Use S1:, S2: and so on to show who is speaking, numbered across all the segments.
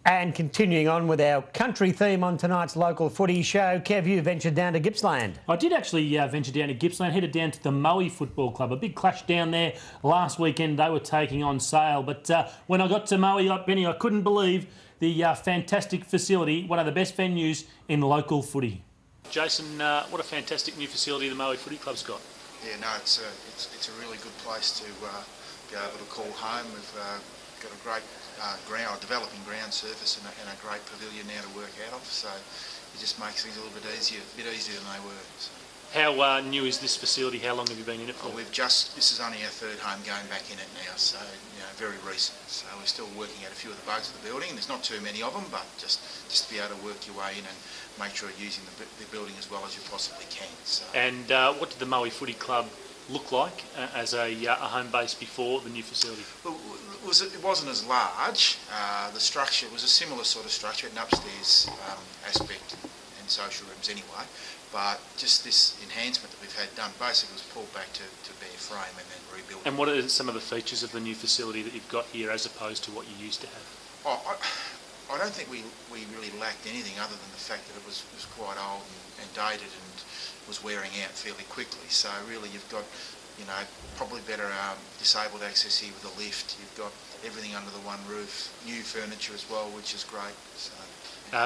S1: And continuing on with our country theme on tonight's local footy show, Kev, you ventured down to Gippsland.
S2: I did actually venture down to Gippsland, headed down to the Moe Football Club. A big clash down there last weekend. They were taking on Sale. But when I got to Moe, Benny, I couldn't believe the fantastic facility, one of the best venues in local footy. Jason, what a fantastic new facility the Moe Footy Club's got.
S3: Yeah, no, it's a really good place to be able to call home. We've got a great developing ground surface and a great pavilion now to work out of, so it just makes things a little bit easier than they were. So.
S2: How new is this facility? How long have you been in it for?
S3: Well, this is only our third home game back in it now, so very recent. So we're still working out a few of the bugs of the building. There's not too many of them, but just to be able to work your way in and make sure you're using the building as well as you possibly can. So.
S2: And what did the Moe Footy Club look like as a home base before the new facility?
S3: Well, it wasn't as large. The structure was a similar sort of structure, an upstairs aspect and social rooms anyway, but just this enhancement that we've had done basically was pulled back to bare frame and then rebuilt.
S2: And what are some of the features of the new facility that you've got here as opposed to what you used to have?
S3: I don't think we really lacked anything other than the fact that it was quite old and dated and was wearing out fairly quickly. So really you've got probably better disabled access here with a lift. You've got everything under the one roof, new furniture as well, which is great. So,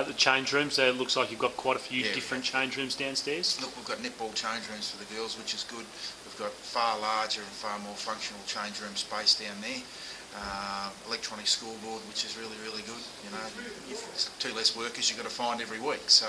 S2: the change rooms, it looks like you've got quite a few different change rooms downstairs.
S3: Look, we've got netball change rooms for the girls, which is good. We've got far larger and far more functional change room space down there. Electronic scoreboard, which is really, really good. If there's two less workers you've got to find every week. So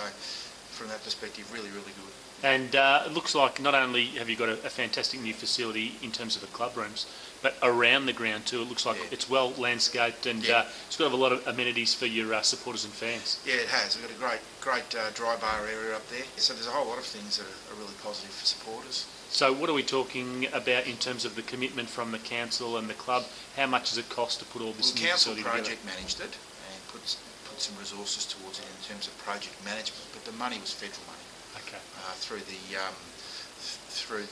S3: from that perspective, really, really good. And
S2: it looks like not only have you got a fantastic new facility in terms of the club rooms, but around the ground too. It looks like it's well landscaped and it's got a lot of amenities for your supporters and fans.
S3: Yeah, it has. We've got a great dry bar area up there. So there's a whole lot of things that are really positive for supporters.
S2: So what are we talking about in terms of the commitment from the council and the club? How much does it cost to put all this new facility together?
S3: The council project managed it and put some resources towards it in terms of project management, but the money was federal money.
S2: Okay.
S3: Through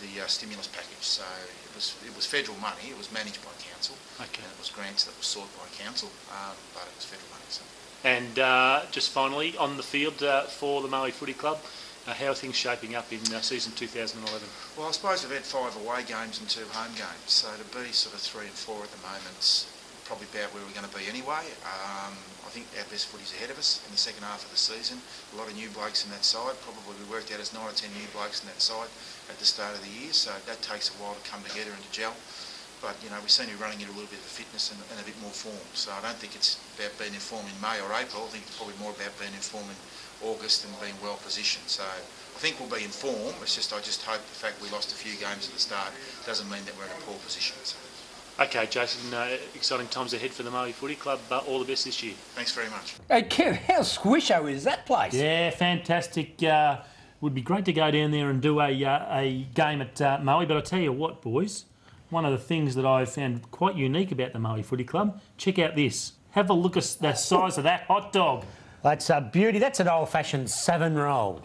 S3: the stimulus package, so it was federal money. It was managed by council, and it was grants that were sought by council, but it was federal money. So.
S2: And just finally, on the field for the Moe Footy Club, how are things shaping up in season 2011?
S3: Well, I suppose we've had 5 away games and 2 home games, so to be sort of 3 and 4 at the moment's probably about where we're going to be anyway. I think our best footy's ahead of us in the second half of the season. A lot of new blokes in that side. Probably we worked out as 9 or 10 new blokes in that side at the start of the year, so that takes a while to come together and to gel. But we seem to be running into a little bit of fitness and a bit more form. So I don't think it's about being in form in May or April. I think it's probably more about being in form in August and being well positioned. So I think we'll be in form. I just hope the fact we lost a few games at the start doesn't mean that we're in a poor position. So.
S2: Okay, Jason, exciting times ahead for the Moe Footy Club. All the best this year.
S3: Thanks very much.
S4: Hey, Kev, how squisho is that place?
S2: Yeah, fantastic. Would be great to go down there and do a game at Moe, but I tell you what, boys, one of the things that I found quite unique about the Moe Footy Club, check out this. Have a look at the size of that hot dog.
S1: That's a beauty. That's an old-fashioned 7 roll.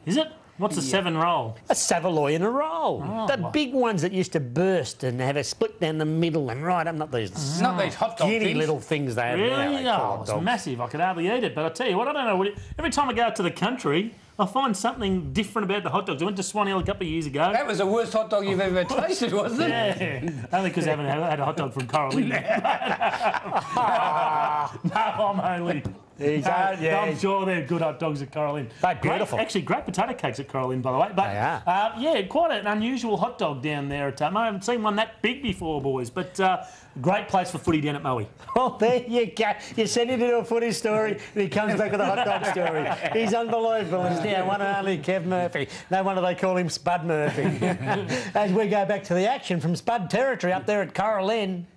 S2: Is it? What's a 7 roll?
S1: A Savoy in a roll.
S2: Oh,
S1: the big ones that used to burst and have a split down the middle and right up. Not these
S4: hot dog
S1: skinny little things they have
S2: really?
S1: now.
S2: Oh, it's massive. I could hardly eat it. But I tell you what, I don't know. Every time I go out to the country, I find something different about the hot dogs. I went to Swan Hill a couple of years ago.
S4: That was the worst hot dog you've ever tasted, wasn't it?
S2: Yeah. Only because I haven't had a hot dog from Coral Inn. No, I'm only... I'm sure they're good hot dogs at Coral Inn.
S1: They're beautiful.
S2: Actually, great potato cakes at Coral Inn, by the way. But,
S1: they are.
S2: Yeah, quite an unusual hot dog down there at Moe. I haven't seen one that big before, boys. But great place for footy down at Moe.
S1: Well, there you go. You send him to do a footy story and he comes back with a hot dog story. He's unbelievable. It's now one and only Kev Murphy. No wonder they call him Spud Murphy. As we go back to the action from Spud territory up there at Coral Inn.